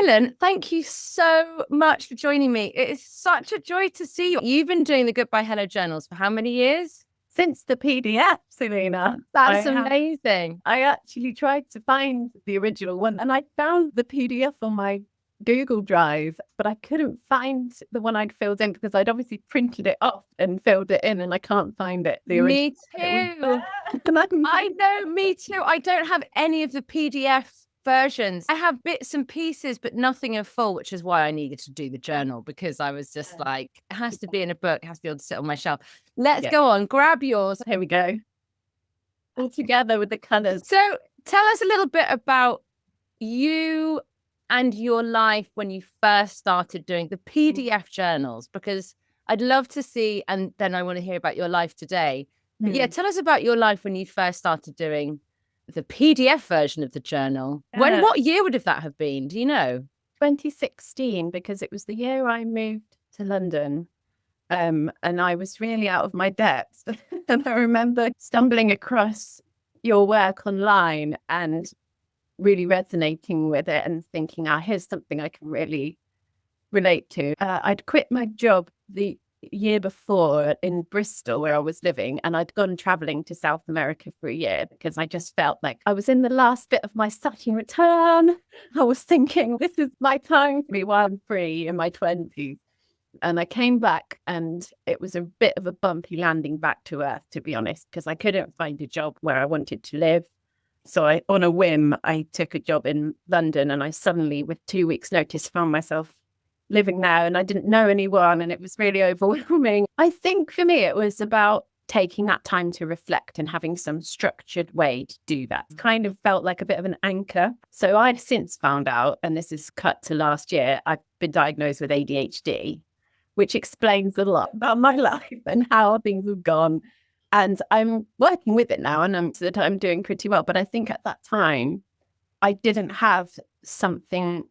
Ellen, thank you so much for joining me. It is such a joy to see you. You've been doing the Goodbye Hello journals for how many years? Since the PDF, Selena. That's amazing. I actually tried to find the original one and I found the PDF on my Google Drive, but I couldn't find the one I'd filled in because I'd obviously printed it off and filled it in and I can't find it. Me too. I know, me too. I don't have any of the PDF versions. I have bits and pieces, but nothing in full, which is why I needed to do the journal, because I was just like, it has to be in a book, it has to be able to sit on my shelf. Let's go on, grab yours. Here we go. All together with the colours. So tell us a little bit about you and your life when you first started doing the PDF journals, because I'd love to see, and then I want to hear about your life today. But yeah, tell us about your life when you first started doing the PDF version of the journal. What year would that have been? Do you know? 2016, because it was the year I moved to London. And I was really out of my depth. And I remember stumbling across your work online and really resonating with it and thinking, here's something I can really relate to. I'd quit my job the year before in Bristol where I was living, and I'd gone traveling to South America for a year because I just felt like I was in the last bit of my Saturn return. I was thinking, this is my time to be while I'm free in my 20s. And I came back and it was a bit of a bumpy landing back to earth, to be honest, because I couldn't find a job where I wanted to live. So on a whim, I took a job in London and I suddenly, with 2 weeks notice, found myself living there and I didn't know anyone and it was really overwhelming. I think for me, it was about taking that time to reflect and having some structured way to do that. It kind of felt like a bit of an anchor. So I've since found out, and this is cut to last year, I've been diagnosed with ADHD, which explains a lot about my life and how things have gone. And I'm working with it now and I'm doing pretty well. But I think at that time, I didn't have something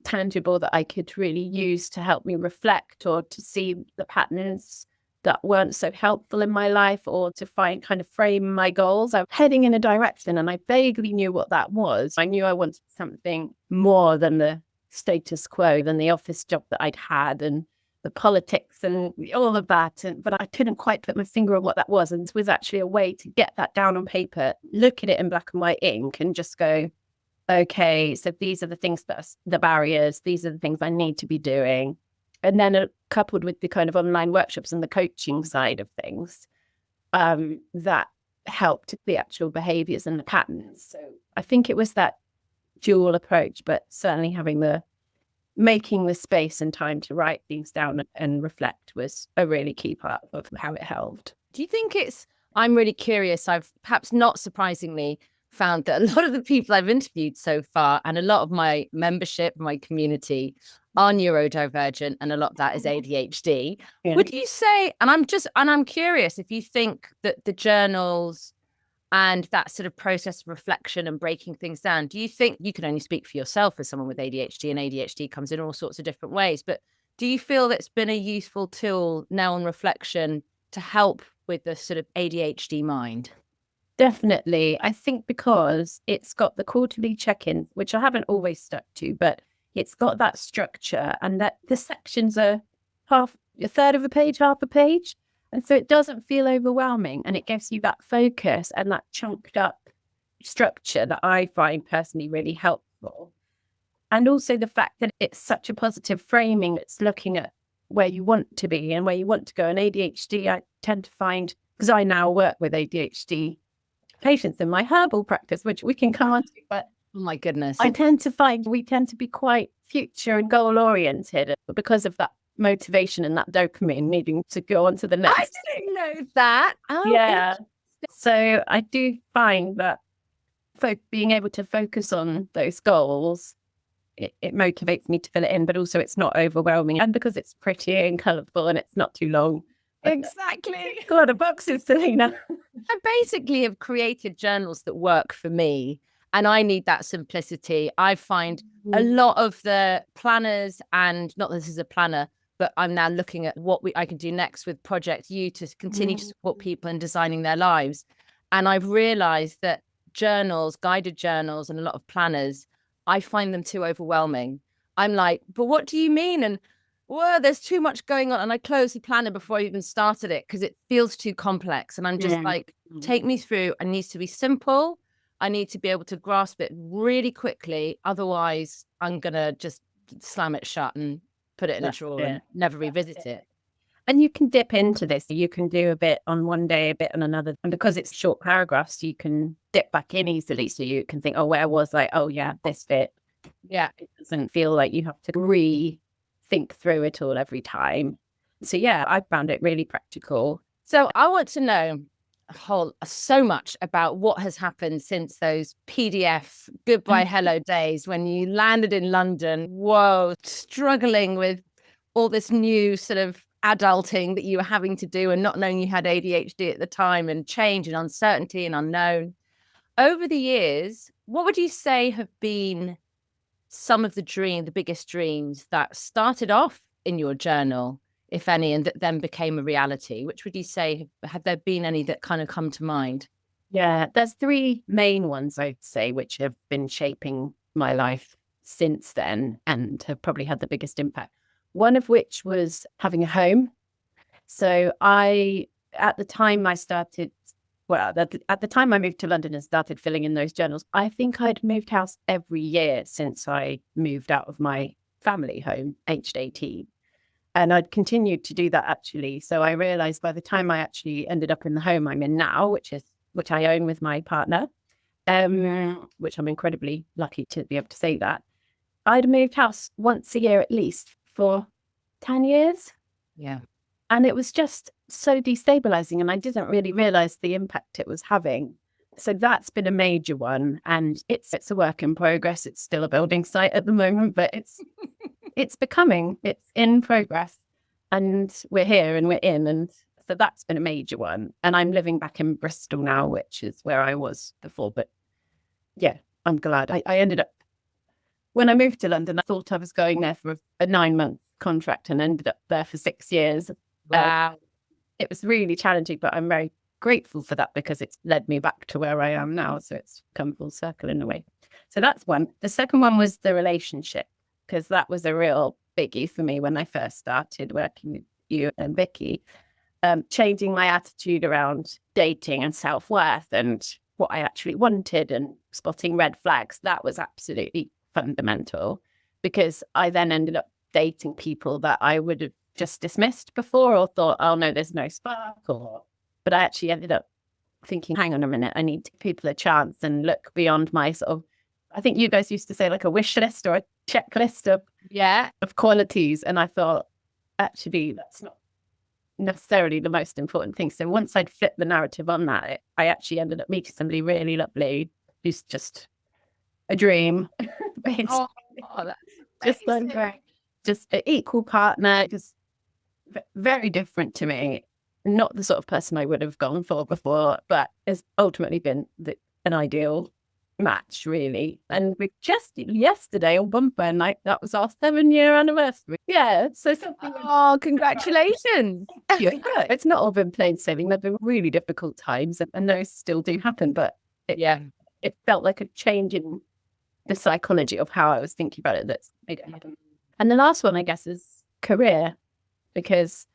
tangible that I could really use to help me reflect or to see the patterns that weren't so helpful in my life or to frame my goals. I was heading in a direction and I vaguely knew what that was. I knew I wanted something more than the status quo, than the office job that I'd had and the politics and all of that. But I couldn't quite put my finger on what that was. And it was actually a way to get that down on paper, look at it in black and white ink and just go, okay, so these are the things the barriers, these are the things I need to be doing. And then coupled with the kind of online workshops and the coaching side of things, that helped the actual behaviors and the patterns. So I think it was that dual approach, but certainly making the space and time to write things down and reflect was a really key part of how it helped. Do you think I'm really curious, I've perhaps not surprisingly found that a lot of the people I've interviewed so far and a lot of my membership, my community are neurodivergent and a lot of that is ADHD. Yeah. Would you say, and I'm curious if you think that the journals and that sort of process of reflection and breaking things down, do you think, you can only speak for yourself as someone with ADHD, and ADHD comes in all sorts of different ways, but do you feel that's been a useful tool now on reflection to help with the sort of ADHD mind? Definitely. I think because it's got the quarterly check-ins, which I haven't always stuck to, but it's got that structure and that the sections are a third of a page, half a page. And so it doesn't feel overwhelming and it gives you that focus and that chunked up structure that I find personally really helpful. And also the fact that it's such a positive framing. It's looking at where you want to be and where you want to go. And ADHD, I tend to find, because I now work with ADHD patients in my herbal practice, which we can come on to, but oh my goodness, I tend to find we tend to be quite future and goal oriented because of that motivation and that dopamine needing to go on to the next. I didn't know that. Oh, yeah. So I do find that being able to focus on those goals, it motivates me to fill it in, but also it's not overwhelming. And because it's pretty and colourful and it's not too long. Exactly. A lot of boxes, Selena. I basically have created journals that work for me, and I need that simplicity. I find a lot of the planners, and not that this is a planner, but I'm now looking at what I can do next with Project U to continue to support people in designing their lives. And I've realized that journals, guided journals, and a lot of planners, I find them too overwhelming. I'm like, but what do you mean? And whoa, there's too much going on. And I closed the planner before I even started it because it feels too complex. And I'm just like, take me through. It needs to be simple. I need to be able to grasp it really quickly. Otherwise, I'm going to just slam it shut and put it in a drawer and never revisit it. And you can dip into this. You can do a bit on one day, a bit on another. And because it's short paragraphs, you can dip back in easily. So you can think, oh, where was I? Oh, yeah, this bit. Yeah. It doesn't feel like you have to think through it all every time. So, yeah, I found it really practical. So I want to know so much about what has happened since those PDF goodbye hello days when you landed in London. Whoa, struggling with all this new sort of adulting that you were having to do and not knowing you had ADHD at the time, and change and uncertainty and unknown. Over the years, what would you say have been some of the biggest dreams that started off in your journal, if any, and that then became a reality? Which would you say, have there been any that kind of come to mind? Yeah, there's 3 main ones, I'd say, which have been shaping my life since then and have probably had the biggest impact. One of which was having a home. So at the time I moved to London and started filling in those journals, I think I'd moved house every year since I moved out of my family home, aged 18. And I'd continued to do that, actually. So I realized by the time I actually ended up in the home I'm in now, which I own with my partner, which I'm incredibly lucky to be able to say that, I'd moved house once a year at least for 10 years. Yeah. And it was just so destabilizing, and I didn't really realize the impact it was having. So that's been a major one, and it's a work in progress. It's still a building site at the moment, but it's in progress, and we're here and we're in. And so that's been a major one. And I'm living back in Bristol now, which is where I was before. But yeah, I'm glad I ended up, when I moved to London, I thought I was going there for a 9-month contract and ended up there for 6 years. Wow. It was really challenging, but I'm very grateful for that because it's led me back to where I am now. So it's come full circle in a way. So that's one. The second one was the relationship, because that was a real biggie for me when I first started working with you and Vicky. Changing my attitude around dating and self-worth and what I actually wanted and spotting red flags. That was absolutely fundamental, because I then ended up dating people that I would have just dismissed before or thought, oh no, there's no spark. But I actually ended up thinking, hang on a minute, I need to give people a chance and look beyond my sort of, I think you guys used to say like a wish list or a checklist of qualities. And I thought, actually, that's not necessarily the most important thing. So once I'd flipped the narrative on that, I actually ended up meeting somebody really lovely who's just a dream. Just like just an equal partner, just very different to me. Not the sort of person I would have gone for before, but has ultimately been an ideal match, really. And we just yesterday on Bumper Night, that was our 7-year anniversary. Yeah, so something. Oh, congratulations! It's not all been plain sailing. There've been really difficult times, and those still do happen. But it felt like a change in the psychology of how I was thinking about it that's made it happen. And the last one, I guess, is career, because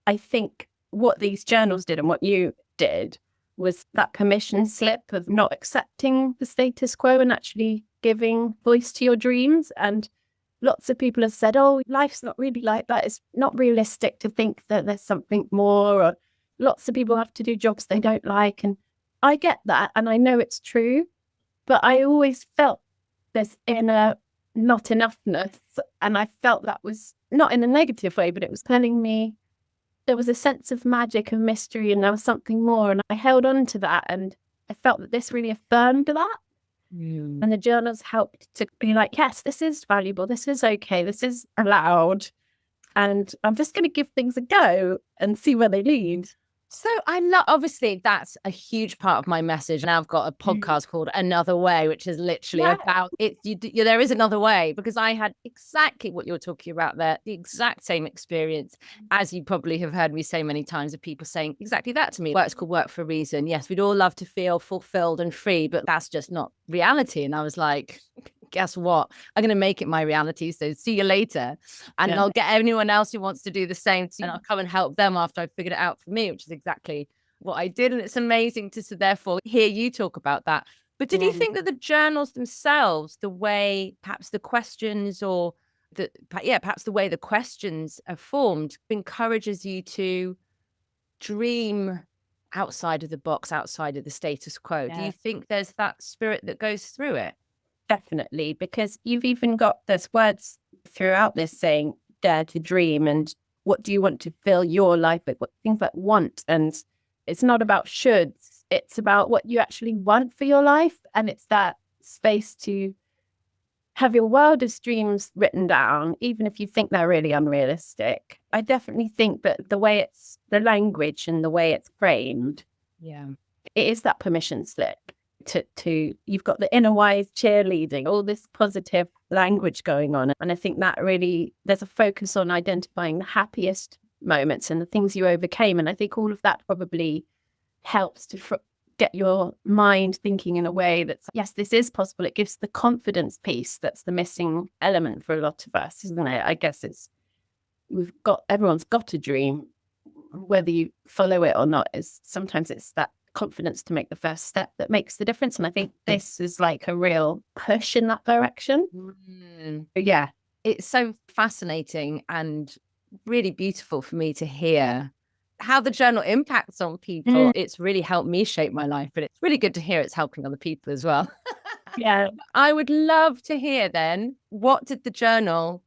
I think what these journals did and what you did was that permission slip of not accepting the status quo and actually giving voice to your dreams. And lots of people have said, oh, life's not really like that. It's not realistic to think that there's something more, or lots of people have to do jobs they don't like. And I get that, and I know it's true, but I always felt this inner not enoughness. And I felt that was not in a negative way, but it was telling me there was a sense of magic and mystery, and there was something more. And I held on to that, and I felt that this really affirmed that. And the journals helped to be like, yes, this is valuable. This is okay. This is allowed. And I'm just going to give things a go and see where they lead. So I love, obviously, that's a huge part of my message. Now I've got a podcast called Another Way, which is literally about it. There is another way, because I had exactly what you're talking about there, the exact same experience, as you probably have heard me say many times, of people saying exactly that to me. Work's called work for a reason. Yes, we'd all love to feel fulfilled and free, but that's just not reality. And I was like, guess what? I'm going to make it my reality. So see you later. And I'll get anyone else who wants to do the same. And I'll come and help them after I've figured it out for me, which is exactly what I did. And it's amazing to therefore hear you talk about that. But did you think that the journals themselves, the way perhaps the questions or perhaps the way the questions are formed encourages you to dream outside of the box, outside of the status quo? Do you think there's that spirit that goes through it? Definitely, because you've even got there's words throughout this saying dare to dream, and what do you want to fill your life with, what things like want. And it's not about shoulds, it's about what you actually want for your life. And it's that space to have your wildest dreams written down, even if you think they're really unrealistic. I definitely think that the way it's the language and the way it's framed, it is that permission slip to you've got the inner wise cheerleading, all this positive language going on. And I think that really, there's a focus on identifying the happiest moments and the things you overcame. And I think all of that probably helps to get your mind thinking in a way that's, yes, this is possible. It gives the confidence piece that's the missing element for a lot of us, isn't it? I guess everyone's got a dream. Whether you follow it or not is sometimes it's that confidence to make the first step that makes the difference. And I think this is like a real push in that direction. Yeah, it's so fascinating and really beautiful for me to hear how the journal impacts on people. It's really helped me shape my life, but it's really good to hear it's helping other people as well. I would love to hear then, what did the journal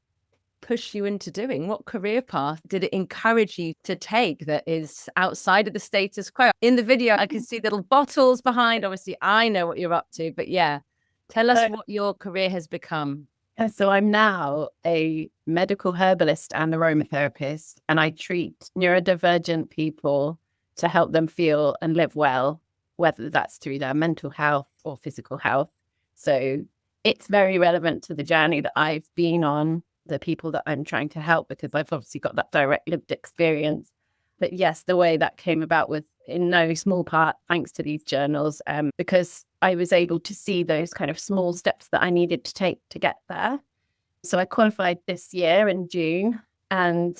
push you into doing? What career path did it encourage you to take that is outside of the status quo? In the video, I can see little bottles behind. Obviously, I know what you're up to, but tell us what your career has become. So I'm now a medical herbalist and aromatherapist, and I treat neurodivergent people to help them feel and live well, whether that's through their mental health or physical health. So it's very relevant to the journey that I've been on, the people that I'm trying to help, because I've obviously got that direct lived experience. But yes, the way that came about was in no small part thanks to these journals, because I was able to see those kind of small steps that I needed to take to get there. So I qualified this year in June, and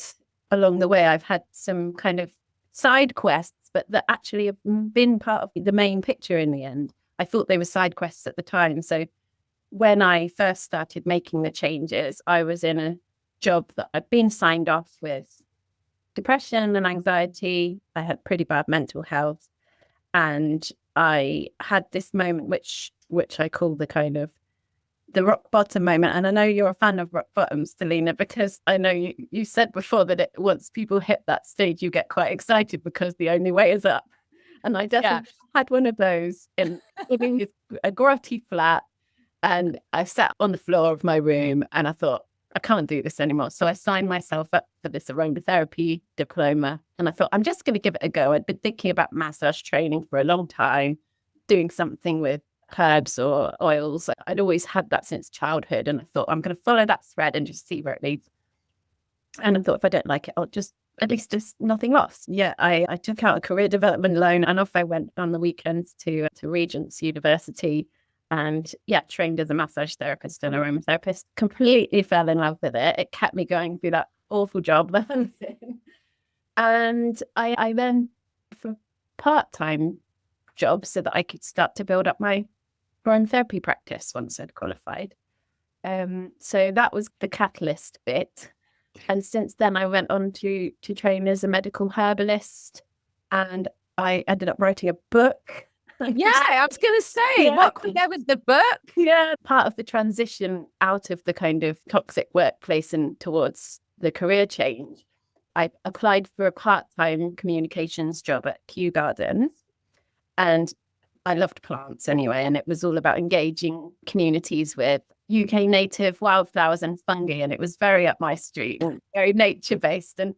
along the way I've had some kind of side quests, but that actually have been part of the main picture in the end. I thought they were side quests at the time. So when I first started making the changes, I was in a job that I'd been signed off with depression and anxiety. I had pretty bad mental health. And I had this moment, which I call the kind of the rock bottom moment. And I know you're a fan of rock bottoms, Selena, because I know you said before that once people hit that stage, you get quite excited because the only way is up. And I definitely had one of those in living in a grotty flat. And I sat on the floor of my room and I thought, I can't do this anymore. So I signed myself up for this aromatherapy diploma. And I thought, I'm just going to give it a go. I'd been thinking about massage training for a long time, doing something with herbs or oils. I'd always had that since childhood. And I thought, I'm going to follow that thread and just see where it leads. And I thought, if I don't like it, I'll just, at least just nothing lost. Yeah, I took out a career development loan and off I went on the weekends to Regent's University. And trained as a massage therapist and aromatherapist, completely fell in love with it. It kept me going through that awful job that I was in. And I then, for part-time jobs so that I could start to build up my aromatherapy practice once I'd qualified. So that was the catalyst bit. And since then I went on to train as a medical herbalist, and I ended up writing a book. I was going to say, what there was the book? Part of the transition out of the kind of toxic workplace and towards the career change, I applied for a part-time communications job at Kew Gardens, and I loved plants anyway, and it was all about engaging communities with UK native wildflowers and fungi, and it was very up my street, very nature-based. And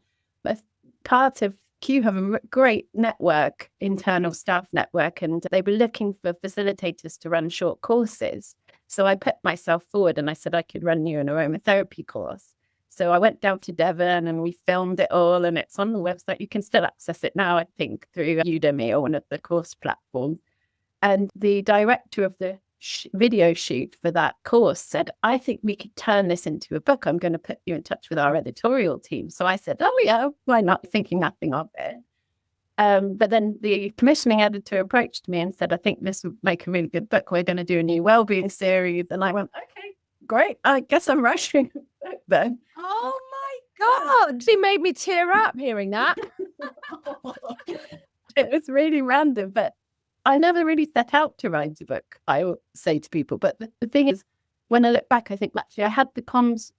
part of Kew have a great network, internal staff network, and they were looking for facilitators to run short courses. So I put myself forward and I said I could run you an aromatherapy course. So I went down to Devon and we filmed it all, and it's on the website. You can still access it now, I think, through Udemy or one of the course platforms. And the director of the video shoot for that course said, I think we could turn this into a book. I'm going to put you in touch with our editorial team. So I said, oh yeah, why not? Thinking nothing of it. But then the commissioning editor approached me and said, I think this would make a really good book. We're going to do a new wellbeing series. And I went, okay, great. I guess I'm rushing a book then. Oh my God. She made me tear up hearing that. It was really random, but I never really set out to write a book, I will say to people. But the thing is, when I look back, I think actually I had the comms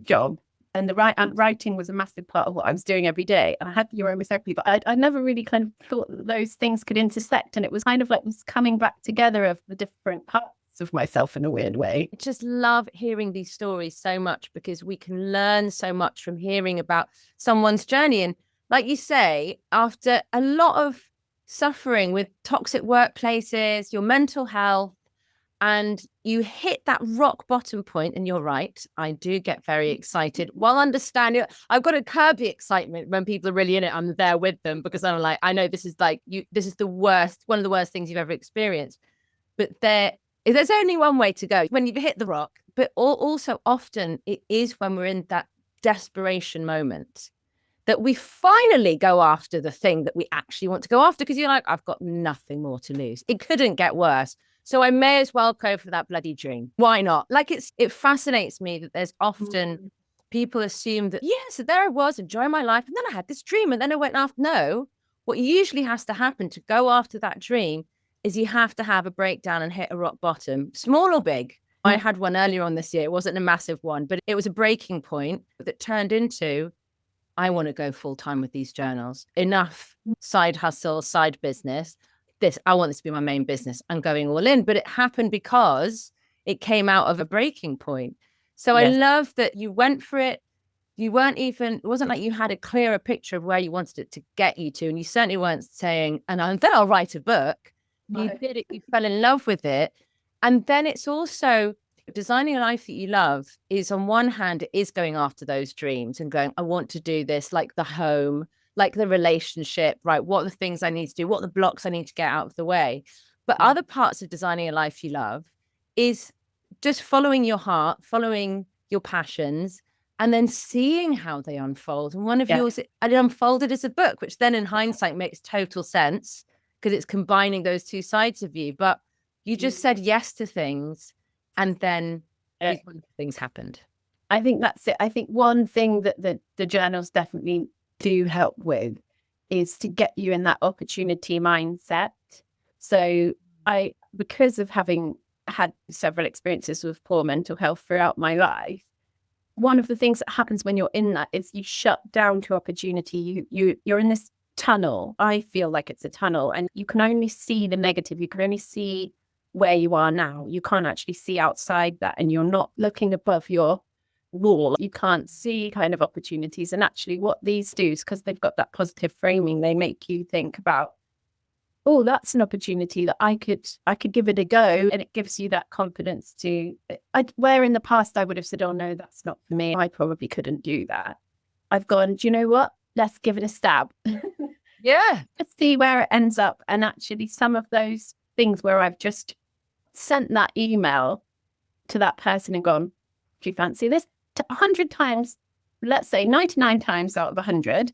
job and writing was a massive part of what I was doing every day. And I had the aromatherapy, but I never really kind of thought that those things could intersect. And it was kind of like this coming back together of the different parts of myself in a weird way. I just love hearing these stories so much because we can learn so much from hearing about someone's journey. And like you say, after a lot of suffering with toxic workplaces, your mental health, and you hit that rock bottom point, and you're right, I do get very excited while understanding. I've got to curb the excitement when people are really in it. I'm there with them because I'm like, I know this is like this is the worst, one of the worst things you've ever experienced. But there's only one way to go when you've hit the rock. But also often it is when we're in that desperation moment that we finally go after the thing that we actually want to go after, because you're like, I've got nothing more to lose. It couldn't get worse. So I may as well go for that bloody dream. Why not? Like it fascinates me that there's often people assume that, so there I was enjoying my life. And then I had this dream and then I went after. No, what usually has to happen to go after that dream is you have to have a breakdown and hit a rock bottom, small or big. I had one earlier on this year. It wasn't a massive one, but it was a breaking point that turned into, I want to go full time with these journals. Enough side hustle, side business. I want this to be my main business. I'm going all in. But it happened because it came out of a breaking point. So yes. I love that you went for it. You it wasn't like you had a clearer picture of where you wanted it to get you to. And you certainly weren't saying, then I'll write a book. You did it. You fell in love with it. And then it's also designing a life that you love is, on one hand, it is going after those dreams and going, I want to do this, like the home, like the relationship, right? What are the things I need to do? What are the blocks I need to get out of the way? But other parts of designing a life you love is just following your heart, following your passions, and then seeing how they unfold. And one of yours, it unfolded as a book, which then in hindsight makes total sense because it's combining those two sides of you. But you just said yes to things, and then these things happened. I think that's it. I think one thing that the journals definitely do help with is to get you in that opportunity mindset. So because of having had several experiences with poor mental health throughout my life, one of the things that happens when you're in that is you shut down to opportunity. You're in this tunnel. I feel like it's a tunnel, and you can only see the negative. You can only see where you are now. You can't actually see outside that, and you're not looking above your wall. You can't see kind of opportunities. And actually what these do is, because they've got that positive framing, they make you think about, oh, that's an opportunity that I could give it a go. And it gives you that confidence to, where in the past I would have said, oh no, that's not for me, I probably couldn't do that. I've gone, do you know what? Let's give it a stab. Yeah. Let's see where it ends up. And actually some of those things where I've just sent that email to that person and gone, do you fancy this? 100 times, let's say 99 times out of 100,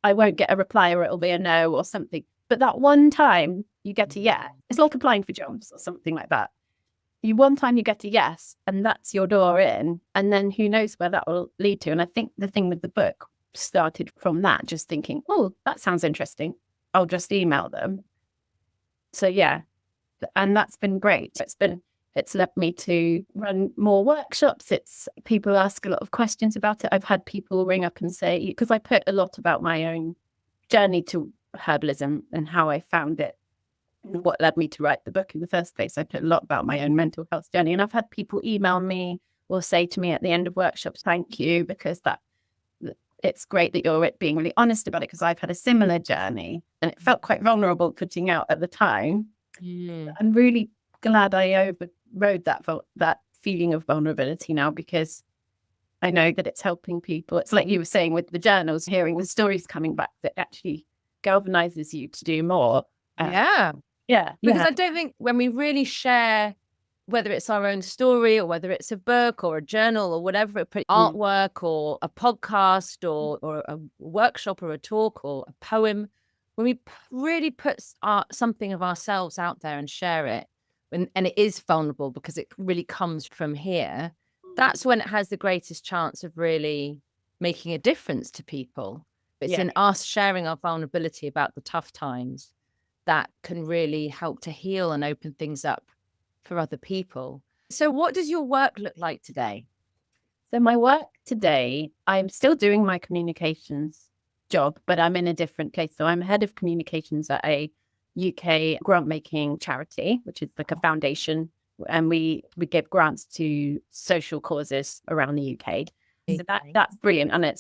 I won't get a reply, or it'll be a no or something. But that one time you get a yes, it's like applying for jobs or something like that. One time you get a yes, and that's your door in. And then who knows where that will lead to. And I think the thing with the book started from that, just thinking, oh, that sounds interesting. I'll just email them. So yeah, and that's been great. It's led me to run more workshops. People ask a lot of questions about it. I've had people ring up and say, because I put a lot about my own journey to herbalism and how I found it and what led me to write the book in the first place. I put a lot about my own mental health journey, and I've had people email me or say to me at the end of workshops, thank you, because it's great that you're being really honest about it, because I've had a similar journey and it felt quite vulnerable putting out at the time. I'm really glad I overrode that feeling of vulnerability now, because I know that it's helping people. It's like you were saying with the journals, hearing the stories coming back, that actually galvanizes you to do more. Because I don't think when we really share whether it's our own story or whether it's a book or a journal or whatever, artwork or a podcast or a workshop or a talk or a poem, when we really put something of ourselves out there and share it, and it is vulnerable because it really comes from here, that's when it has the greatest chance of really making a difference to people. It's in us sharing our vulnerability about the tough times that can really help to heal and open things up for other people. So what does your work look like today? So my work today, I'm still doing my communications job, but I'm in a different place. So I'm head of communications at a UK grant making charity, which is like a foundation, and we give grants to social causes around the UK. So that's brilliant, and it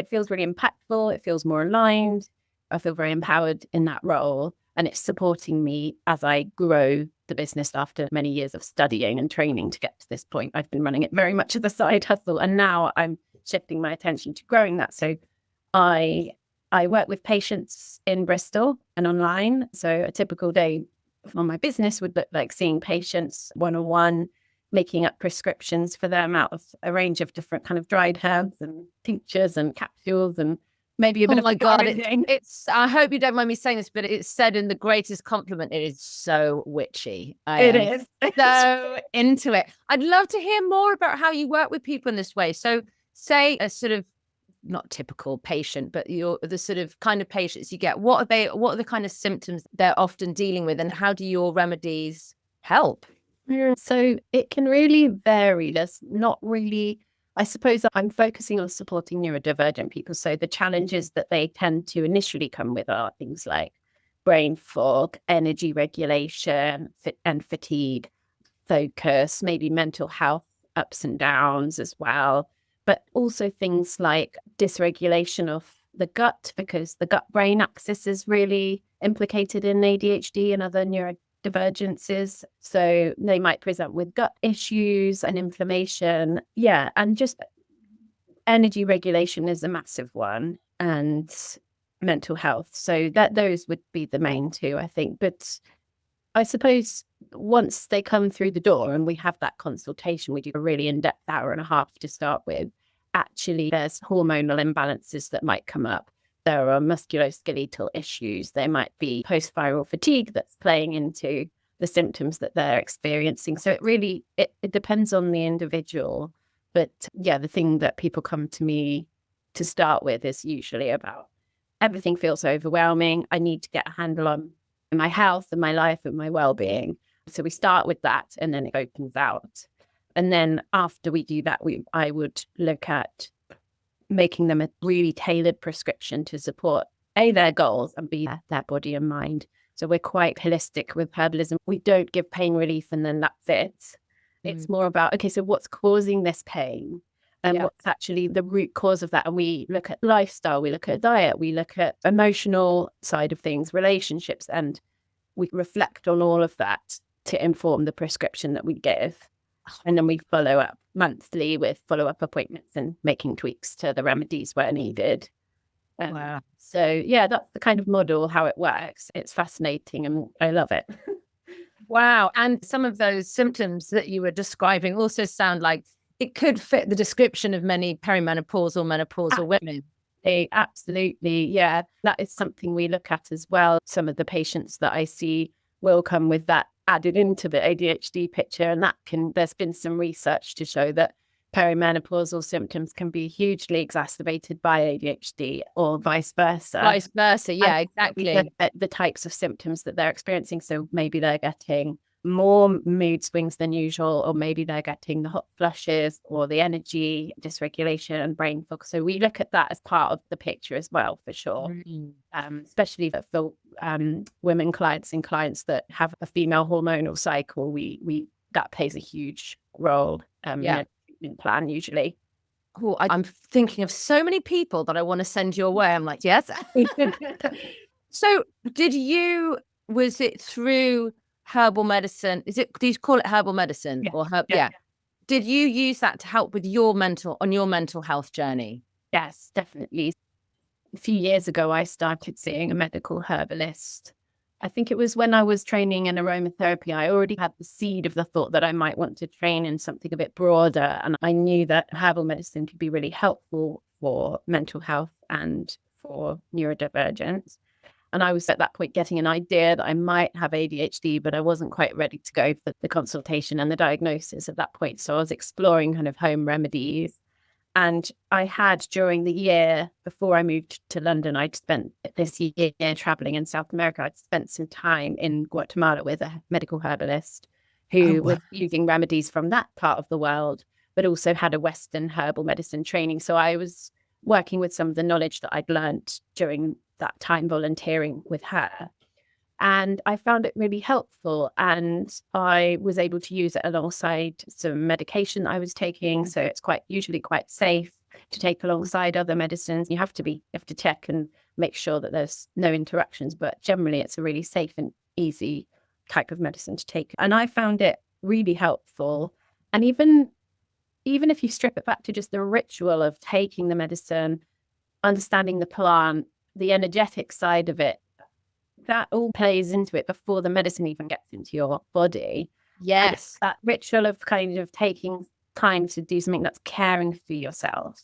feels really impactful. It feels more aligned. I feel very empowered in that role, and it's supporting me as I grow the business after many years of studying and training to get to this point. I've been running it very much as a side hustle, and now I'm shifting my attention to growing that. So I work with patients in Bristol and online. So a typical day on my business would look like seeing patients one-on-one, making up prescriptions for them out of a range of different kind of dried herbs and tinctures and capsules and maybe a bit of my God, it's I hope you don't mind me saying this, but it's said in the greatest compliment. It is so witchy. It is so into it. I'd love to hear more about how you work with people in this way. So say a sort of not typical patient, but the sort of kind of patients you get. What are the kind of symptoms they're often dealing with, and how do your remedies help? So it can really vary. There's not really, I suppose I'm focusing on supporting neurodivergent people. So the challenges that they tend to initially come with are things like brain fog, energy regulation, and fatigue, focus, maybe mental health ups and downs as well. But also things like dysregulation of the gut, because the gut-brain axis is really implicated in ADHD and other neurodivergences. So they might present with gut issues and inflammation. Yeah, and just energy regulation is a massive one, and mental health. So those would be the main two, I think. But I suppose once they come through the door and we have that consultation, we do a really in-depth hour and a half to start with. Actually, there's hormonal imbalances that might come up. There are musculoskeletal issues. There might be post-viral fatigue that's playing into the symptoms that they're experiencing. So it depends on the individual. But yeah, the thing that people come to me to start with is usually about everything feels overwhelming. I need to get a handle on my health and my life and my well-being. So we start with that, and then it opens out. And then after we do that, I would look at making them a really tailored prescription to support A, their goals, and B, their body and mind. So we're quite holistic with herbalism. We don't give pain relief and then that's it. It's more about, okay, so what's causing this pain? And what's actually the root cause of that? And we look at lifestyle, we look at diet, we look at emotional side of things, relationships, and we reflect on all of that to inform the prescription that we give. And then we follow up monthly with follow-up appointments and making tweaks to the remedies where needed. Wow. So yeah, that's the kind of model, how it works. It's fascinating and I love it. Wow. And some of those symptoms that you were describing also sound like it could fit the description of many perimenopausal, menopausal women. Absolutely. Yeah. That is something we look at as well. Some of the patients that I see will come with that added into the ADHD picture. And there's been some research to show that perimenopausal symptoms can be hugely exacerbated by ADHD or vice versa. Vice versa. Yeah, and exactly. The types of symptoms that they're experiencing. So maybe they're getting more mood swings than usual, or maybe they're getting the hot flushes or the energy dysregulation and brain fog. So we look at that as part of the picture as well, for sure. Especially for women clients and clients that have a female hormonal cycle, we that plays a huge role in a treatment plan usually. Oh, I'm thinking of so many people that I want to send your way. I'm like, yes. So was it through herbal medicine? Do you call it herbal medicine or herb? Yeah. Did you use that to help with your mental health journey? Yes, definitely. A few years ago, I started seeing a medical herbalist, I think it was when I was training in aromatherapy, I already had the seed of the thought that I might want to train in something a bit broader. And I knew that herbal medicine could be really helpful for mental health and for neurodivergence. And I was at that point getting an idea that I might have ADHD, but I wasn't quite ready to go for the consultation and the diagnosis at that point. So I was exploring kind of home remedies. And I had, during the year before I moved to London, I'd spent this year traveling in South America. I'd spent some time in Guatemala with a medical herbalist who was using remedies from that part of the world, but also had a Western herbal medicine training. So I was working with some of the knowledge that I'd learned during that time volunteering with her. And I found it really helpful, and I was able to use it alongside some medication I was taking. So it's usually quite safe to take alongside other medicines. You have to check and make sure that there's no interactions, but generally it's a really safe and easy type of medicine to take. And I found it really helpful. And even if you strip it back to just the ritual of taking the medicine, understanding the plant, the energetic side of it, that all plays into it before the medicine even gets into your body. Yes. And that ritual of kind of taking time to do something that's caring for yourself.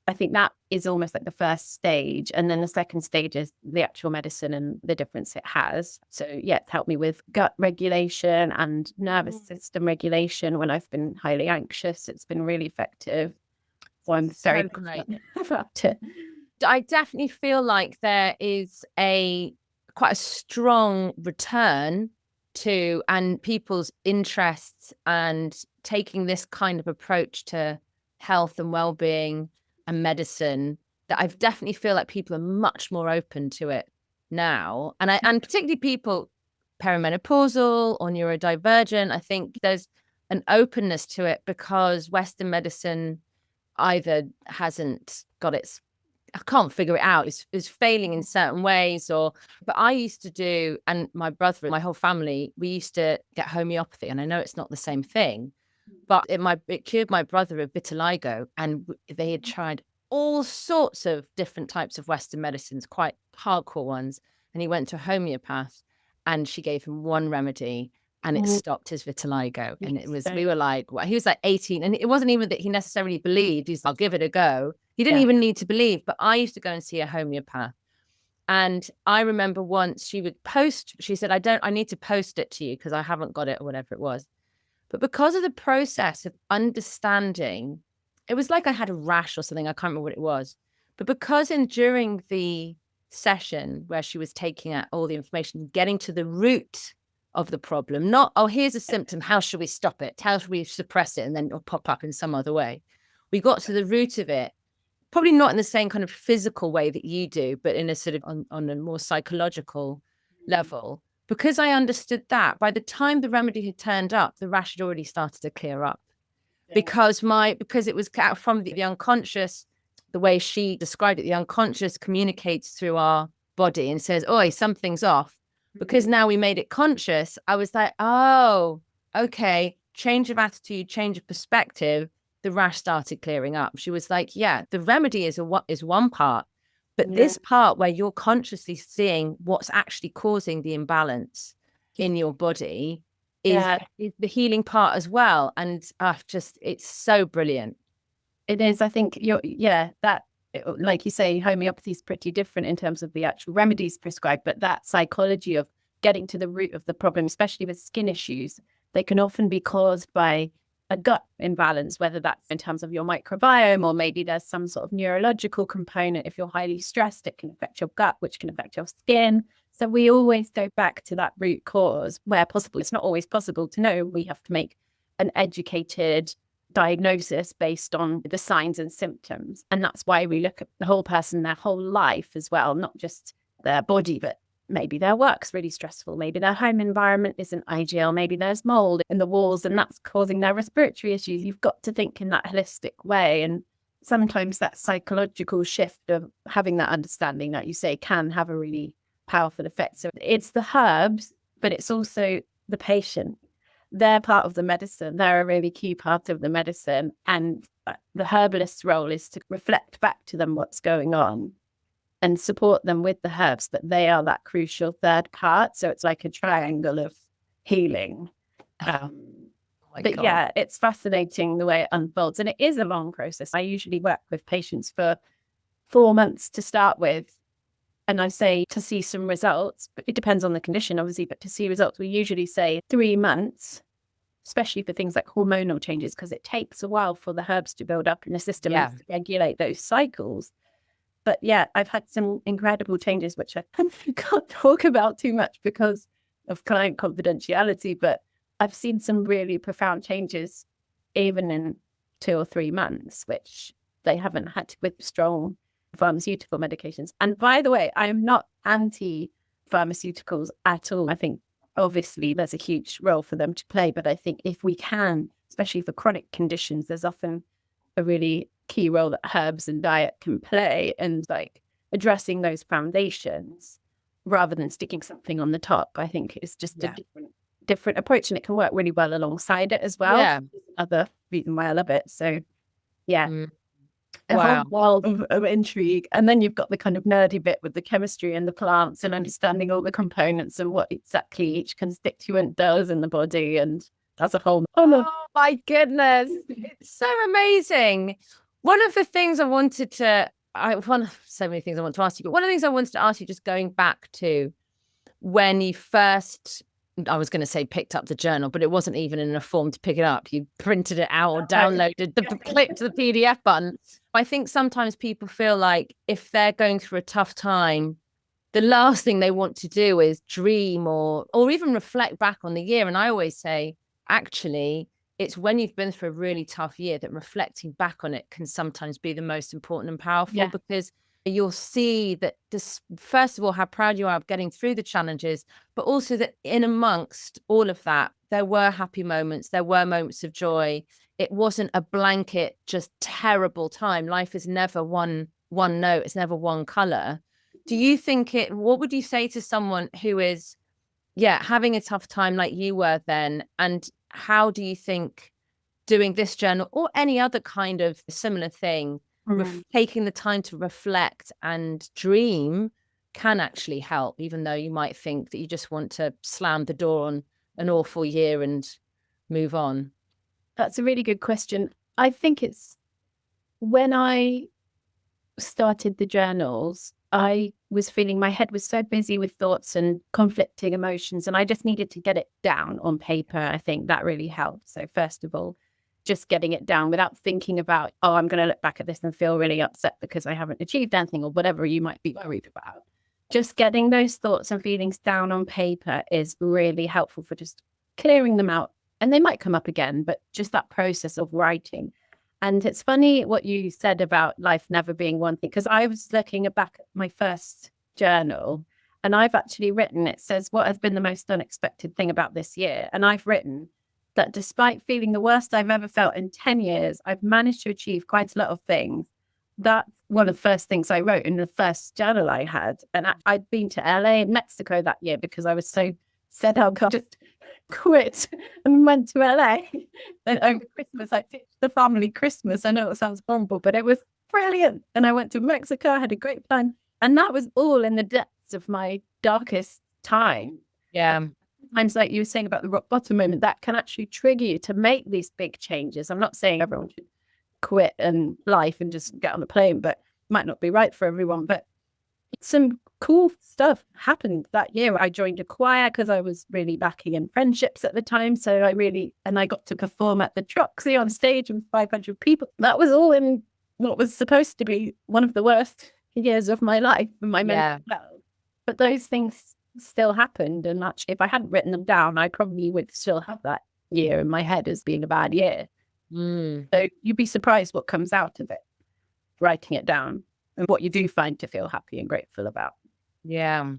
I think that is almost like the first stage. And then the second stage is the actual medicine and the difference it has. So yeah, it's helped me with gut regulation and nervous system regulation when I've been highly anxious. It's been really effective. So I'm very great about it. I definitely feel like there is quite a strong return to and people's interests and taking this kind of approach to health and well-being and medicine, that I definitely feel like people are much more open to it now. And particularly people perimenopausal or neurodivergent, I think there's an openness to it because Western medicine either hasn't got its, I can't figure it out, is failing in certain ways, but I used to do, and my brother and my whole family, we used to get homeopathy, and I know it's not the same thing, but it cured my brother of vitiligo, and they had tried all sorts of different types of Western medicines, quite hardcore ones, and he went to a homeopath, and she gave him one remedy, and it stopped his vitiligo. And it was, we were like, well, he was like 18, and it wasn't even that he necessarily believed. He's, I'll give it a go. He didn't even need to believe, but I used to go and see a homeopath. And I remember once she said, I need to post it to you because I haven't got it or whatever it was. But because of the process of understanding, it was like I had a rash or something. I can't remember what it was. But because during the session where she was taking out all the information, getting to the root of the problem, not, oh, here's a symptom, how should we stop it? How should we suppress it? And then it'll pop up in some other way. We got to the root of it, probably not in the same kind of physical way that you do, but in a sort of on a more psychological level. Because I understood that, by the time the remedy had turned up, the rash had already started to clear up. Because it was out from the unconscious, the way she described it, the unconscious communicates through our body and says, oh, something's off. Because now we made it conscious, I was like, oh, okay, change of attitude, change of perspective. The rash started clearing up. She was like, yeah, the remedy is one part, but this part where you're consciously seeing what's actually causing the imbalance in your body is the healing part as well. And it's so brilliant. It is. I think like you say, homeopathy is pretty different in terms of the actual remedies prescribed, but that psychology of getting to the root of the problem, especially with skin issues, they can often be caused by a gut imbalance, whether that's in terms of your microbiome, or maybe there's some sort of neurological component. If you're highly stressed, it can affect your gut, which can affect your skin. So we always go back to that root cause where possible. It's not always possible to know. We have to make an educated diagnosis based on the signs and symptoms. And that's why we look at the whole person, their whole life as well, not just their body, but maybe their work's really stressful. Maybe their home environment isn't ideal. Maybe there's mold in the walls and that's causing their respiratory issues. You've got to think in that holistic way. And sometimes that psychological shift of having that understanding that you say can have a really powerful effect. So it's the herbs, but it's also the patient. They're part of the medicine. They're a really key part of the medicine. And the herbalist's role is to reflect back to them what's going on. and support them with the herbs, but they are that crucial third part. So it's like a triangle of healing. But God. yeah, it's fascinating the way it unfolds. And it is a long process. I usually work with patients for 4 months to start with. And I say to see some results, but it depends on the condition, obviously, but to see results, we usually say 3 months, especially for things like hormonal changes, because it takes a while for the herbs to build up in the system and to regulate those cycles. But yeah, I've had some incredible changes, which I can't talk about too much because of client confidentiality, but I've seen some really profound changes even in 2 or 3 months, which they haven't had with strong pharmaceutical medications. And by the way, I am not anti-pharmaceuticals at all. I think obviously there's a huge role for them to play, but I think if we can, especially for chronic conditions, there's often a really key role that herbs and diet can play, and like addressing those foundations rather than sticking something on the top. I think it's just a different approach, and it can work really well alongside it as well. Yeah. Other reason why I love it. So yeah. Wow. A whole world of intrigue. And then you've got the kind of nerdy bit with the chemistry and the plants and understanding all the components and what exactly each constituent does in the body. And that's a whole... Oh my goodness. It's so amazing. One of the things I wanted to, so many things I want to ask you, but one of the things I wanted to ask you, just going back to when you first, I was going to say picked up the journal, but it wasn't even in a form to pick it up. You printed it out or downloaded, clicked the PDF button. I think sometimes people feel like if they're going through a tough time, the last thing they want to do is dream or even reflect back on the year. And I always say, actually, it's when you've been through a really tough year that reflecting back on it can sometimes be the most important and powerful, because you'll see that this, first of all, how proud you are of getting through the challenges, but also that in amongst all of that, there were happy moments, there were moments of joy. It wasn't a blanket, just terrible time. Life is never one note, it's never one color. Do you think what would you say to someone who is, having a tough time like you were then? And how do you think doing this journal or any other kind of similar thing, taking the time to reflect and dream, can actually help, even though you might think that you just want to slam the door on an awful year and move on? That's a really good question. I think it's when I started the journals, I was feeling my head was so busy with thoughts and conflicting emotions, and I just needed to get it down on paper. I think that really helped. So first of all, just getting it down without thinking about, I'm going to look back at this and feel really upset because I haven't achieved anything or whatever you might be worried about. Just getting those thoughts and feelings down on paper is really helpful for just clearing them out. And they might come up again, but just that process of writing. And it's funny what you said about life never being one thing, because I was looking back at my first journal and I've actually written, it says, what has been the most unexpected thing about this year? And I've written that despite feeling the worst I've ever felt in 10 years, I've managed to achieve quite a lot of things. That's one of the first things I wrote in the first journal I had. And I'd been to LA and Mexico that year because I was so said, I'll just quit, and went to LA. And over Christmas, I pitched the family Christmas. I know it sounds horrible, but it was brilliant. And I went to Mexico, I had a great time. And that was all in the depths of my darkest time. Yeah. Times like you were saying about the rock bottom moment, that can actually trigger you to make these big changes. I'm not saying everyone should quit and life and just get on a plane, but it might not be right for everyone. But some cool stuff happened that year. I joined a choir because I was really lacking in friendships at the time. So I got to perform at the Troxy on stage with 500 people. That was all in what was supposed to be one of the worst years of my life and my mental health. But those things still happened. And actually, if I hadn't written them down, I probably would still have that year in my head as being a bad year. So you'd be surprised what comes out of it, writing it down, and what you do find to feel happy and grateful about. Yeah.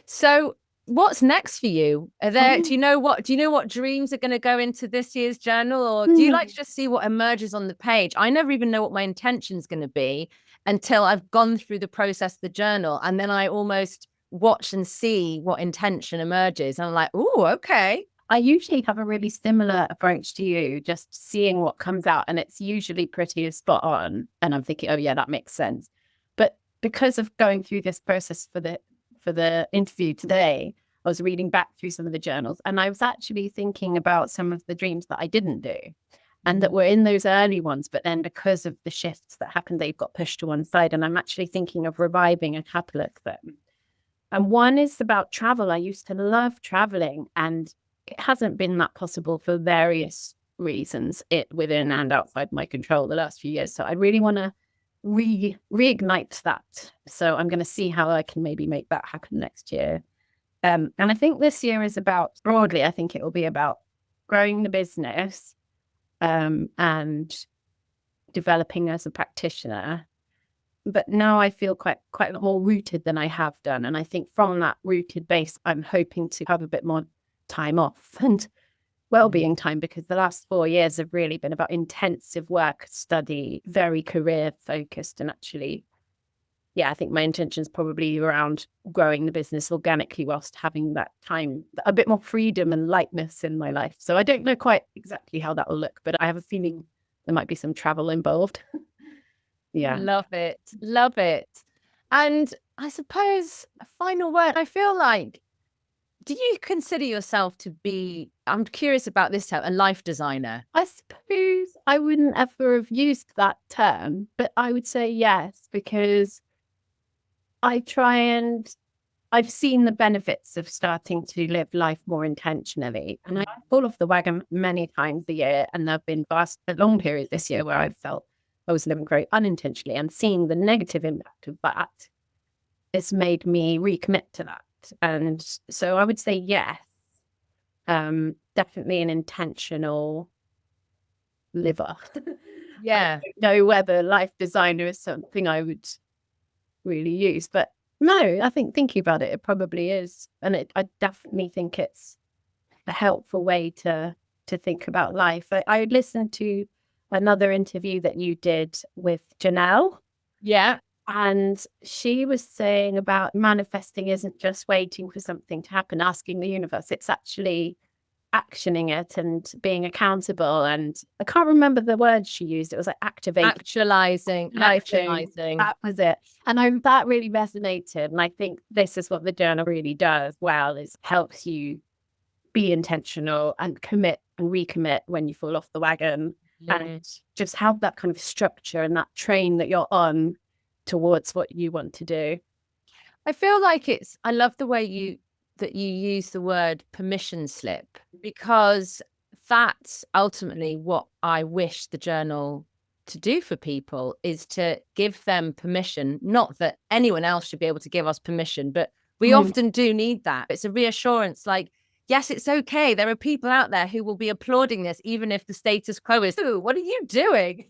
So what's next for you? Are there, do you know what dreams are going to go into this year's journal, or do you like to just see what emerges on the page? I never even know what my intention is going to be until I've gone through the process of the journal, and then I almost watch and see what intention emerges. And I'm like, oh, okay. I usually have a really similar approach to you, just seeing what comes out, and it's usually pretty spot on. And I'm thinking, oh yeah, that makes sense. But because of going through this process for the interview today, I was reading back through some of the journals, and I was actually thinking about some of the dreams that I didn't do and that were in those early ones, but then because of the shifts that happened, they've got pushed to one side. And I'm actually thinking of reviving a couple of them. And one is about travel. I used to love traveling, and it hasn't been that possible for various reasons, it within and outside my control the last few years. So I really want to reignite that. So I'm going to see how I can maybe make that happen next year. And I think this year is about, broadly, I think it will be about growing the business and developing as a practitioner. But now I feel quite a lot more rooted than I have done. And I think from that rooted base, I'm hoping to have a bit more time off and well-being time, because the last 4 years have really been about intensive work, study, very career focused. And actually, I think my intention is probably around growing the business organically whilst having that time, a bit more freedom and lightness in my life. So I don't know quite exactly how that will look, but I have a feeling there might be some travel involved. Yeah. Love it. Love it. And I suppose a final word, I feel like, do you consider yourself to be, I'm curious about this term, a life designer? I suppose I wouldn't ever have used that term, but I would say yes, because I've seen the benefits of starting to live life more intentionally. And I fall off the wagon many times a year. And there have been a long period this year where I felt I was living very unintentionally, and seeing the negative impact of that has made me recommit to that. And so I would say yes, definitely an intentional liver. Yeah. I don't know whether life designer is something I would really use, but no, I think thinking about it, it probably is. And I definitely think it's a helpful way to think about life. I listened to another interview that you did with Janelle. Yeah. And she was saying about manifesting isn't just waiting for something to happen, asking the universe. It's actually actioning it and being accountable. And I can't remember the words she used. It was like Actualizing. That was it. And that really resonated. And I think this is what the journal really does well, is helps you be intentional and commit and recommit when you fall off the wagon. And just have that kind of structure and that train that you're on towards what you want to do. I feel like I love the way you use the word permission slip, because that's ultimately what I wish the journal to do for people, is to give them permission. Not that anyone else should be able to give us permission, but we often do need that. It's a reassurance, like, yes, it's okay. There are people out there who will be applauding this, even if the status quo is, "Ooh, what are you doing?"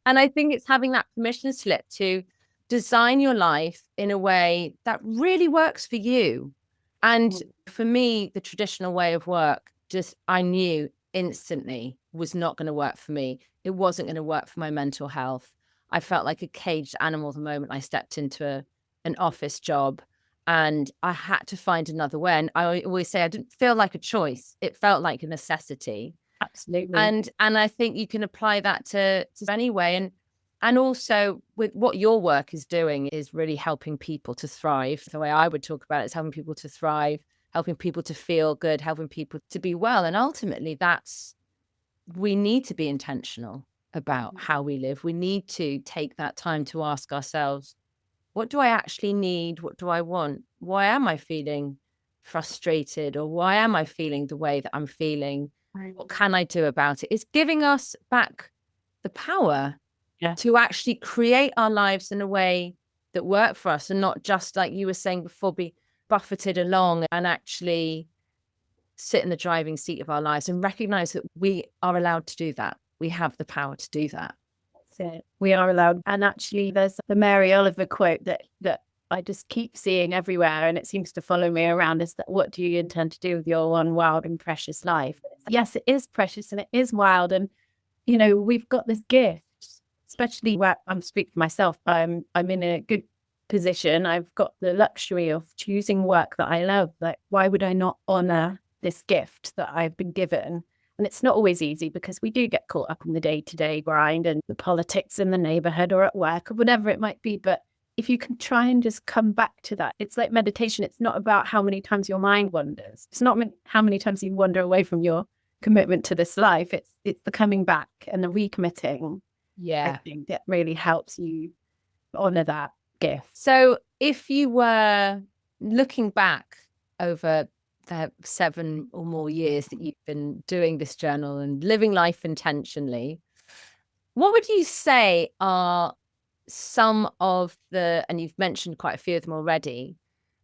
And I think it's having that permission slip to design your life in a way that really works for you. And for me, the traditional way of work, I knew instantly was not going to work for me. It wasn't going to work for my mental health. I felt like a caged animal the moment I stepped into an office job. And I had to find another way. And I always say I didn't feel like a choice. It felt like a necessity. Absolutely. And I think you can apply that to any way. And also with what your work is doing is really helping people to thrive. The way I would talk about it is helping people to thrive, helping people to feel good, helping people to be well. And ultimately we need to be intentional about how we live. We need to take that time to ask ourselves, what do I actually need? What do I want? Why am I feeling frustrated? Or why am I feeling the way that I'm feeling? What can I do about it? It's giving us back the power to actually create our lives in a way that work for us, and not just, like you were saying before, be buffeted along, and actually sit in the driving seat of our lives and recognize that we are allowed to do that. We have the power to do that. That's it. We are allowed. And actually, there's the Mary Oliver quote that I just keep seeing everywhere, and it seems to follow me around, is that, what do you intend to do with your one wild and precious life? Yes, it is precious and it is wild. And, you know, we've got this gift, especially where I'm speaking for myself. I'm in a good position. I've got the luxury of choosing work that I love. Like, why would I not honor this gift that I've been given? And it's not always easy, because we do get caught up in the day-to-day grind and the politics in the neighborhood or at work or whatever it might be. But if you can try and just come back to that, it's like meditation. It's not about how many times your mind wanders. It's not how many times you wander away from your commitment to this life. It's the coming back and the recommitting. Yeah. I think that really helps you honor that gift. So if you were looking back over the 7 or more years that you've been doing this journal and living life intentionally, what would you say are some of the, and you've mentioned quite a few of them already,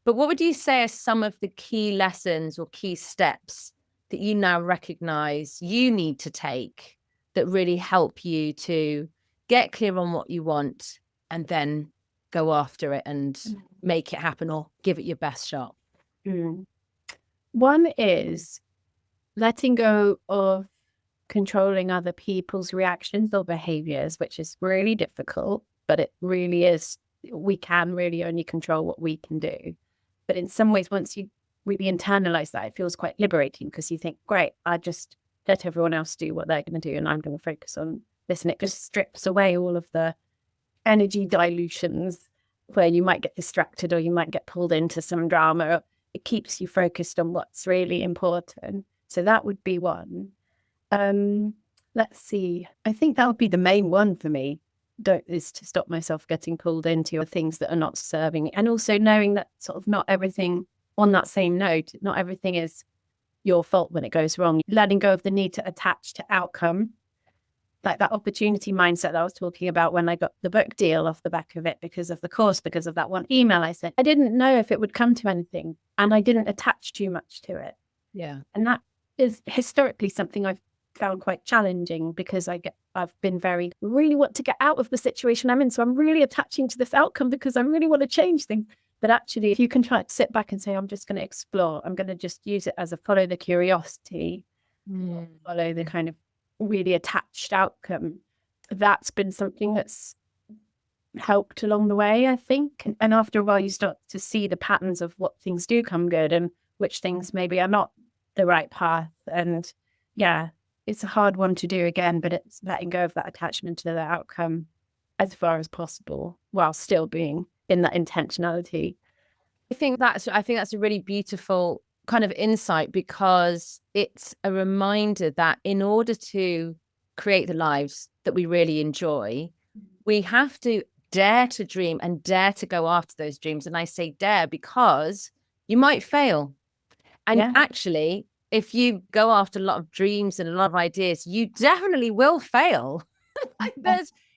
but what would you say are some of the key lessons or key steps that you now recognize you need to take that really help you to get clear on what you want and then go after it and make it happen or give it your best shot? One is letting go of controlling other people's reactions or behaviors, which is really difficult, but it really is. We can really only control what we can do. But in some ways, once you really internalize that, it feels quite liberating because you think, great, I just let everyone else do what they're going to do and I'm going to focus on this. And it just strips away all of the energy dilutions where you might get distracted or you might get pulled into some drama. It keeps you focused on what's really important. So that would be one. Let's see. I think that would be the main one for me, is to stop myself getting pulled into things that are not serving. And also knowing that sort of not everything, on that same note, not everything is your fault when it goes wrong. Letting go of the need to attach to outcome, like that opportunity mindset that I was talking about when I got the book deal off the back of it because of the course, because of that one email I sent. I didn't know if it would come to anything and I didn't attach too much to it. Yeah. And that is historically something I've found quite challenging because I've been really want to get out of the situation I'm in. So I'm really attaching to this outcome because I really want to change things. But actually, if you can try to sit back and say, I'm just going to explore, I'm going to just use it as a follow the curiosity, follow the kind of really attached outcome. That's been something that's helped along the way, I think. And after a while, you start to see the patterns of what things do come good and which things maybe are not the right path. And yeah, it's a hard one to do again, but it's letting go of that attachment to the outcome as far as possible while still being in that intentionality. I think that's a really beautiful kind of insight because it's a reminder that in order to create the lives that we really enjoy, we have to dare to dream and dare to go after those dreams. And I say dare because you might fail. And actually, if you go after a lot of dreams and a lot of ideas, you definitely will fail.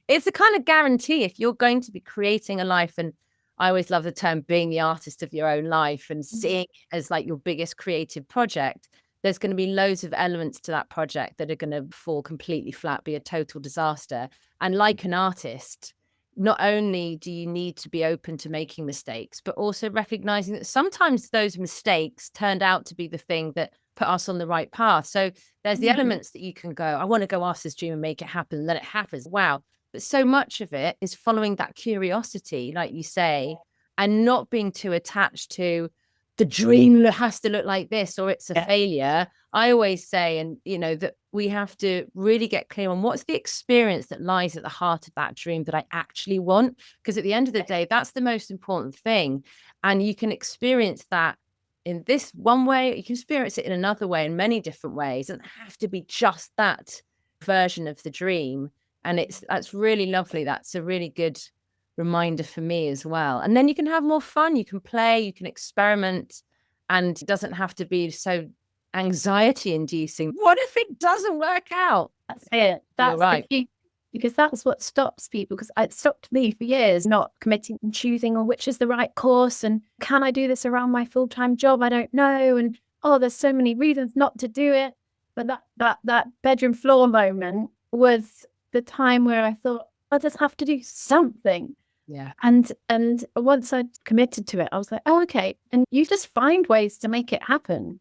It's a kind of guarantee if you're going to be creating a life. And I always love the term being the artist of your own life and seeing it as like your biggest creative project. There's going to be loads of elements to that project that are going to fall completely flat, be a total disaster. And like an artist, not only do you need to be open to making mistakes, but also recognizing that sometimes those mistakes turned out to be the thing that put us on the right path. So there's the elements that you can go, I want to go after this dream and make it happen, let it happen. Wow. But so much of it is following that curiosity, like you say, and not being too attached to the dream has to look like this or it's a failure. I always say, and that we have to really get clear on what's the experience that lies at the heart of that dream that I actually want. Because at the end of the day, that's the most important thing. And you can experience that in this one way, you can experience it in another way, in many different ways. It doesn't have to be just that version of the dream. And that's really lovely. That's a really good reminder for me as well. And then you can have more fun. You can play, you can experiment, and it doesn't have to be so anxiety inducing. What if it doesn't work out? That's it. That's right. Because that's what stops people. Because it stopped me for years, not committing and choosing which is the right course. And can I do this around my full-time job? I don't know. And there's so many reasons not to do it. But that bedroom floor moment was the time where I thought, I just have to do something. Yeah. And once I'd committed to it, I was like, oh, okay. And you just find ways to make it happen.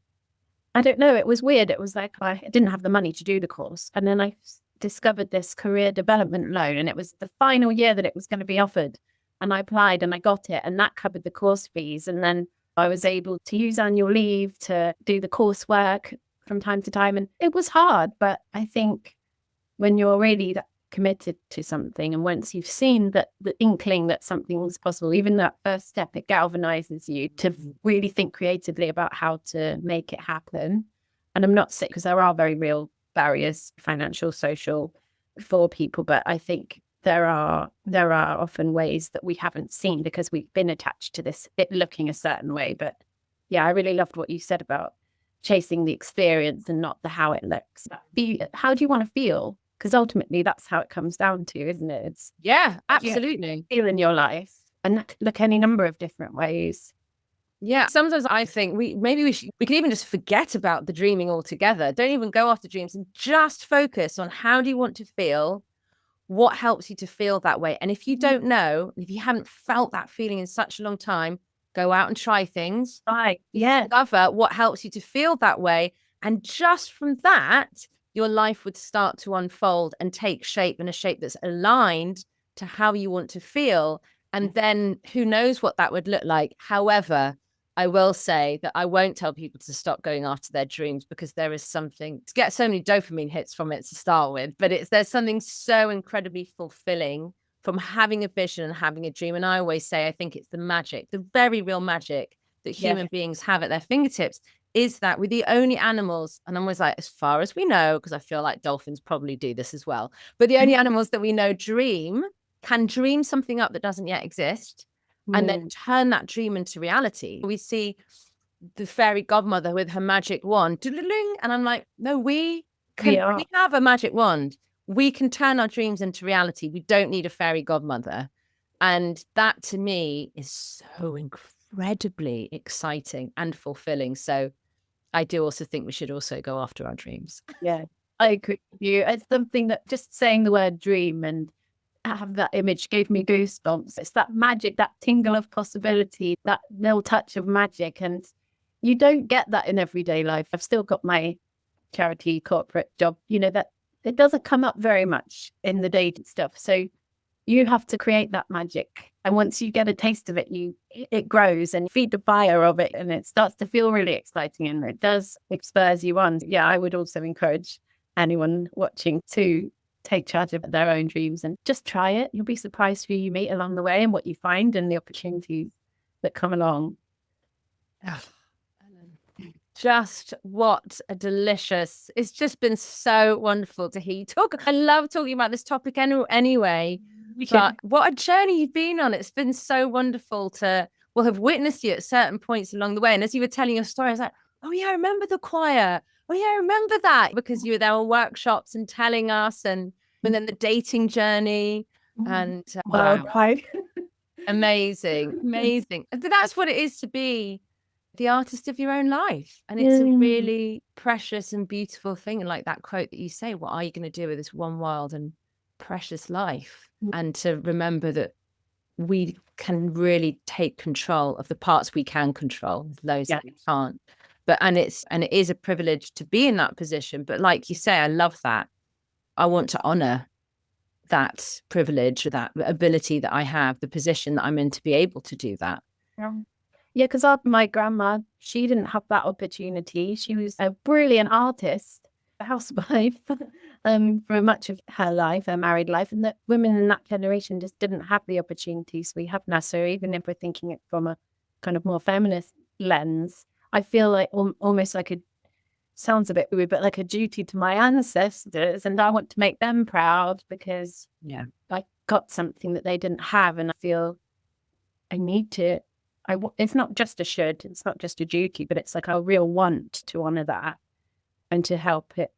I don't know. It was weird. It was like I didn't have the money to do the course. And then I discovered this career development loan, and it was the final year that it was going to be offered. And I applied and I got it, and that covered the course fees. And then I was able to use annual leave to do the coursework from time to time. And it was hard, but I think when you're really committed to something, and once you've seen that the inkling that something was possible, even that first step, it galvanizes you to really think creatively about how to make it happen. And I'm not sick, because there are very real barriers, financial, social, for people, but I think there are often ways that we haven't seen because we've been attached to this, it looking a certain way. But yeah, I really loved what you said about chasing the experience and not the how it looks. How do you want to feel? Because ultimately that's how it comes down to, isn't it? It's Yeah, absolutely. feel in your life, and that could look any number of different ways. Yeah, sometimes I think we can even just forget about the dreaming altogether. Don't even go after dreams and just focus on how do you want to feel, what helps you to feel that way. And if you don't know, if you haven't felt that feeling in such a long time, go out and try things. Right. Yeah. Discover what helps you to feel that way. And just from that, your life would start to unfold and take shape in a shape that's aligned to how you want to feel. And then who knows what that would look like. However, I will say that I won't tell people to stop going after their dreams, because there is something to get so many dopamine hits from it to start with. But there's something so incredibly fulfilling from having a vision and having a dream. And I always say, I think it's the magic, the very real magic that human beings have at their fingertips, is that we're the only animals, and I'm always like, as far as we know, because I feel like dolphins probably do this as well, but the only animals that we know can dream something up that doesn't yet exist, and then turn that dream into reality. We see the fairy godmother with her magic wand, and I'm like, no, we have a magic wand. We can turn our dreams into reality. We don't need a fairy godmother. And that to me is so incredibly exciting and fulfilling. So I do also think we should also go after our dreams. Yeah, I agree with you. It's something that just saying the word dream and have that image gave me goosebumps. It's that magic, that tingle of possibility, that little touch of magic. And you don't get that in everyday life. I've still got my charity corporate job, that it doesn't come up very much in the day-to-day stuff. So you have to create that magic. And once you get a taste of it, it grows, and feed the fire of it, and it starts to feel really exciting, and it spurs you on. Yeah, I would also encourage anyone watching to take charge of their own dreams and just try it. You'll be surprised who you meet along the way and what you find and the opportunities that come along. Oh, Ellen, just what a delicious, it's just been so wonderful to hear you talk. I love talking about this topic anyway. But what a journey you've been on. It's been so wonderful to have witnessed you at certain points along the way. And as you were telling your story, I was like, oh yeah, I remember the choir. Oh yeah, I remember that, because you were there on workshops and telling us, and then the dating journey, and wow. Amazing. That's what it is to be the artist of your own life. And it's a really precious and beautiful thing. And like that quote that you say, what are you going to do with this one wild and precious life? And to remember that we can really take control of the parts we can control, those that we can't. But and it is a privilege to be in that position. But like you say, I love that. I want to honor that privilege, that ability that I have, the position that I'm in, to be able to do that. Yeah, because my grandma, she didn't have that opportunity. She was a brilliant artist, a housewife for much of her life, her married life, and that women in that generation just didn't have the opportunities we have now. So even if we're thinking it from a kind of more feminist lens, I feel like almost like sounds a bit weird, but like a duty to my ancestors, and I want to make them proud because I got something that they didn't have, and I feel I need to. It's not just a should, it's not just a duty, but it's like a real want to honor that and to help it.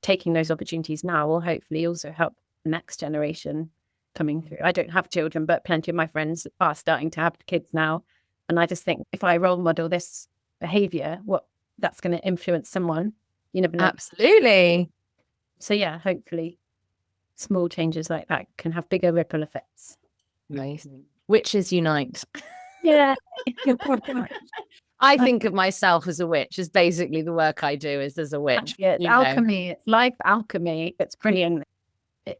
Taking those opportunities now will hopefully also help the next generation coming through. I don't have children, but plenty of my friends are starting to have kids now, and I just think if I role model this behavior, what that's going to influence someone, you never know. Absolutely. So yeah, hopefully small changes like that can have bigger ripple effects. Amazing. Witches unite. Yeah. I think of myself as a witch, is basically the work I do is as a witch. Yeah, alchemy. It's like alchemy. It's brilliant.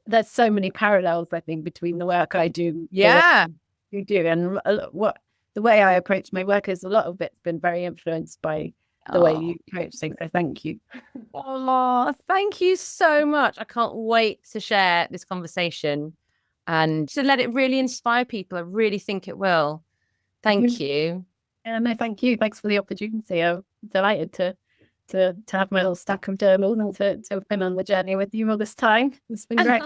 There's so many parallels, I think, between the work I do. Yeah. You do. And the way I approach my work is a lot of it's been very influenced by the way Oh, you coach things. So thank you. oh, thank you so much. I can't wait to share this conversation and to let it really inspire people. I really think it will. Thank you. No, thank you. Thanks for the opportunity. I'm delighted to have my little stack of journals and to have been on the journey with you all this time. It's been great.